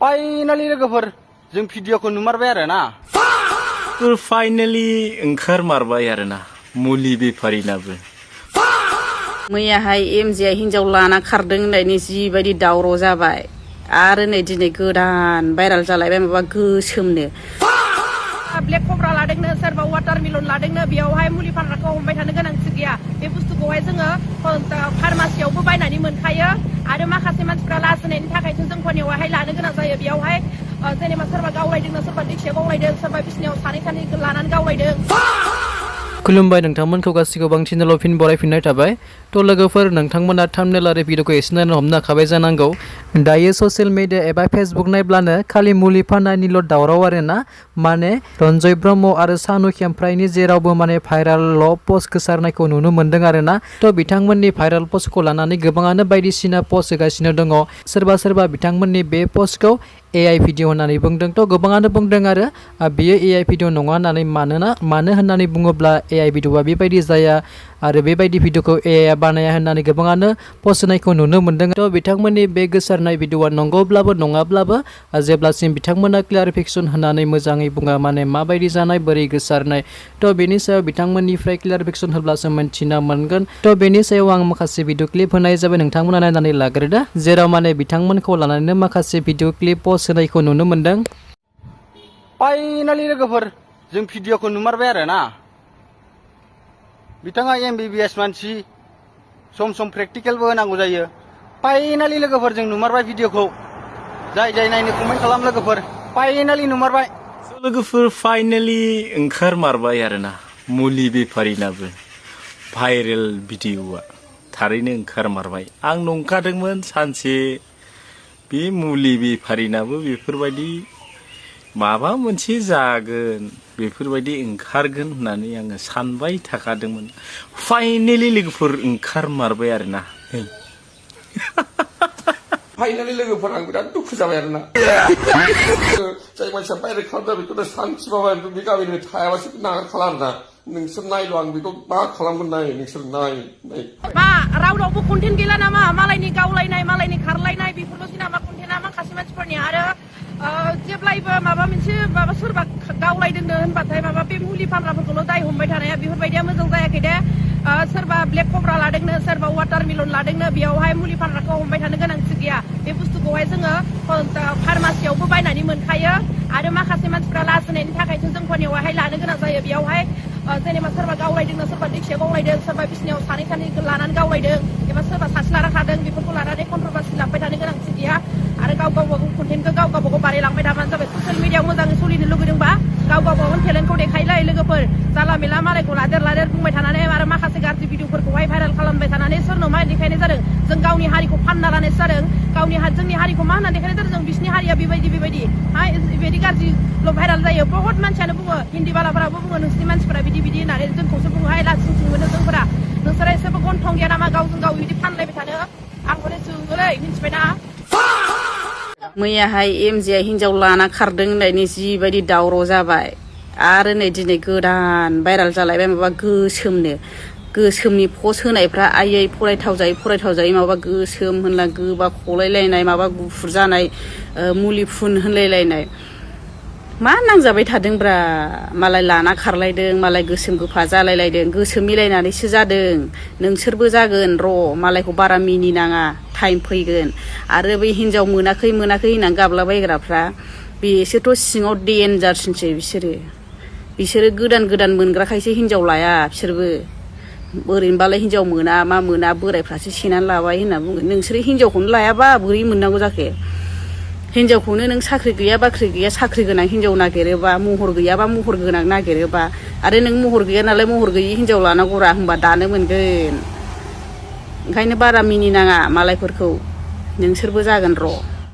finally लोगोफोर जों भिडिअखौ नुमारबाय आरो ना फाइनालि ओंखारमारबाय आरो ना मुलि बेफारिनाबो मैयाहाय एमजेआ हिनजाव लाना खारदों होननायनि जिबायदि दावराव जाबाय आरो नै दिनै गोदान भाइराल जालायबाय माबा गोसोमनो ब्लेक कब्रा लादोंनो सोरबा वाटारमेलन लादोंनो बेयावहाय मुलि फानग्राखौ हमबाय थानो गोनांथि गैया बे बुस्थुखौहाय जोङो फार्मासियावबो बायनानै मोनखायो आरो माखासे मानसिफ्रा लाजिनायनि थाखायसो जोंफोरनियावहाय लानो गोनां जायो बेयावहाय जेनेबा सोरबा गावलायदोंनो सोरबा दैसेयाव गावलायदों सोरबा बिसिनायाव सानै लानानै गावलायदों खुलुमबाय नोंथांमोनखौ गासिखौबो आं चेनेलाव फिन बरायफिननाय थाबाय थ' लोगोफोर नोंथांमोना थाम्बनेल आरो भिडिअखौ एसे नायनो हमनो हाखाबाय जानांगौ दायो ससियेल मिडिया एबा फेसबुक नायब्लानो खालि मुलि फाननायनिल' दावराव आरो ना माने रन्जय ब्रह्म आरो सानु खेमफ्राइनि जेरावबो माने भाइराल पस्ट गोसारनायखौ नुनो मोन्दों आरो ना थ' बिथांमोननि भाइराल पस्टखौ लानानै गोबाङानो बायदिसिना पस्ट होगासिनो दङ सोरबा बिथांमोननि बे पस्टखौ AI भिडिअ होननानै बुंदों थ' गोबाङानो बुंदों आरो बियो AI भिडिअ नङा होननानै मानो होननानै बुङोब्ला AI भिडिअआ बेबायदि जाया आरो बेबायदि भिडिअखौ AI बानाया होननानै गोबाङानो पस्ट होनायखौ नुनो मोन्दों थ' बिथांमोननि बे गोसारनाय भिडिअआ नंगौब्लाबो नङाब्लाबो जेब्लासिम बिथांमोना क्लियारिफिकेसन होनानै मोजाङै बुङा माने माबायदि जानाय बोरै गोसारनाय थ' बेनि सायाव बिथांमोननिफ्राय क्लियारिफिकेसन होब्लासो मोनथिना मोनगोन थ' बेनि सायाव आं माखासे भिडिअ क्लिप होनाय जाबाय नोंथांमोना नायनानै लाग्रोदो जेराव माने बिथांमोनखौ लानानैनो माखासे भिडिअ क्लिप पस्ट होनायखौ नुनो मोन्दों फाइनालि लोगोफोर जों भिडिअखौ नुमारबाय आरो ना बिथाङा MBBS मानसि सम प्रेक्टिकेलबो होनांगौ जायो फाइनालि लोगोफोर जों नुमारबाय भिडिअखौ जाय नायनो कमेन्ट खालाम लोगोफोर फाइनालि नुमारबाय लोगोफोर फाइनालि ओंखारमारबाय आरो ना मुलि बेफारिनाबो भाइरेल भिडिअआ थारैनो ओंखारमारबाय आं नंखादोंमोन सानसे बे मुलि बेफारिनाबो बेफोरबायदि माबा मोनसे जागोन बेफोरबायदि ओंखारगोन होननानै आङो सानबाय थाखादोंमोन फाइनालि लोगोफोर ओंखारमारबाय आरो ना फाइनालि लोगोफोर आं बिराद दुखु जाबाय आरो ना जाय मानसिया बायरे खालामदों बेखौनो सान्थि माबा बे गामिनि थायाबासो नागारखाला आरो ना नोंसोर नायल' आं बेखौ मा खालामगोन नाय नोंसोर नाय मा रावनावबो कन्टेन्ट गैला नामा मालायनि गावलायनाय मालायनि खारलायनाय बेफोरल'सो नामा कन्टेन्टआ माखासे मानसिफोरनि आरो जेब्लायबो माबा मोनसे सोरबा गावलायदोंनो होनबाथाय माबा बे मुलि फानग्राफोरखौल' दाय हमबाय थानाया बेफोरबायदिया मोजां जायाखै दे सोरबा ब्लेक कब्रा लादोंनो सोरबा वाटारमेलन लादोंनो बेयावहाय मुलि फानग्राखौ हमबाय थानो गोनांथि गैया बे बुस्थुखौहाय जोङो फार्मासियावबो बायनानै मोनखायो आरो माखासे मानसिफ्रा लाजिनायनि थाखायसो जोंफोरनियावहाय लानो गोनां जायो बेयावहाय जेनेबा सोरबा गावलायदोंनो सोरबा दैसेयाव गावलायदों सोरबा बिसिनायाव सानै लानानै गावलायदों एबा सोरबा सासे लाना खादों बेफोरखौ लानानै कन्ट्रभार्सि लांबाय थानो गोनांथि गैया आरो गावबागाव कन्टेन्टखौ गावबागाव बारायलांबाय थाबानो जाबाय ससियेल मिडियायाव मोजाङै सोलिनो लुगैदोंबा गावबागाव टेलेन्टखौ देखायलाय लोगोफोर जाला मेला मालायखौ लादेर बुंबाय थानानै आरो माखासे गाज्रि भिडिअफोरखौहाय भाइराल खालामबाय थानानै सोरनो मा देखायनाय जादों जों गावनि हारिखौ फानना लानायसो जादों जोंनि हारिखौ मा होनना देखायनाय जादों जों बिसिनि हारिया बेबायदि बेबायदि गाज्रिल' भाइराल जायो बहुत मानसियानो बुङो हिन्दी बालाफोराबो बुङो नोंसिनि मानसिफोरा बिदि होननानै जोंखौसो बुङो हाय लासिं मोनो जोंफोरा नोंसोरा एसेबो गन्थं गैया नामा गावजों गाव बिदि फानलायबाय थानो आंखौनो सोङोलै मिन्थिबायना मैयाहाय एमजेआ हिनजाव लाना खारदों होननायनि जिबायदि दावराव जाबाय आरो नै दिनै गोदान भाइराल जालायबाय माबा गोसोमनि पस्ट होनायफ्रा आयै फरायथाव जायै माबा गोसोम होनला गोबा खलायलायनाय माबा गुफुर जानाय मुलि फुन होनलायलायनाय मा नांजाबाय थादोंब्रा मालाय लाना खारलायदों मालाय गोसोम गोफा जालायलायदों गोसोम मिलायनानैसो जादों नोंसोरबो जागोन र' मालायखौ बारा मिनिनाङा टाइम फैगोन आरो बै हिनजाव मोनाखै होननानै गाबलाबायग्राफ्रा बिसोरथ' सिङाव देन्जारसिनसै बिसोरो गोदान मोनग्राखायसो हिनजाव लाया बिसोरबो ओरैनोबालाय हिनजाव मोना बोरायफ्रासो सेनानै लाबाय होनना बुङो नोंसोरो हिनजावखौनो लायाबा बोरै मोननांगौ जाखो हिनजावखौनो नों साख्रि गैया बाख्रि गैया साख्रि गोनां हिनजाव नागिरोबा महर गैयाबा महर गोनां नागिरोबा आरो नों महर गैया नालाय महर गैयि हिनजाव लानांगौरा होनबा दानो मोनगोन ओंखायनो बारा मिनिनाङा मालायफोरखौ नोंसोरबो जागोन र'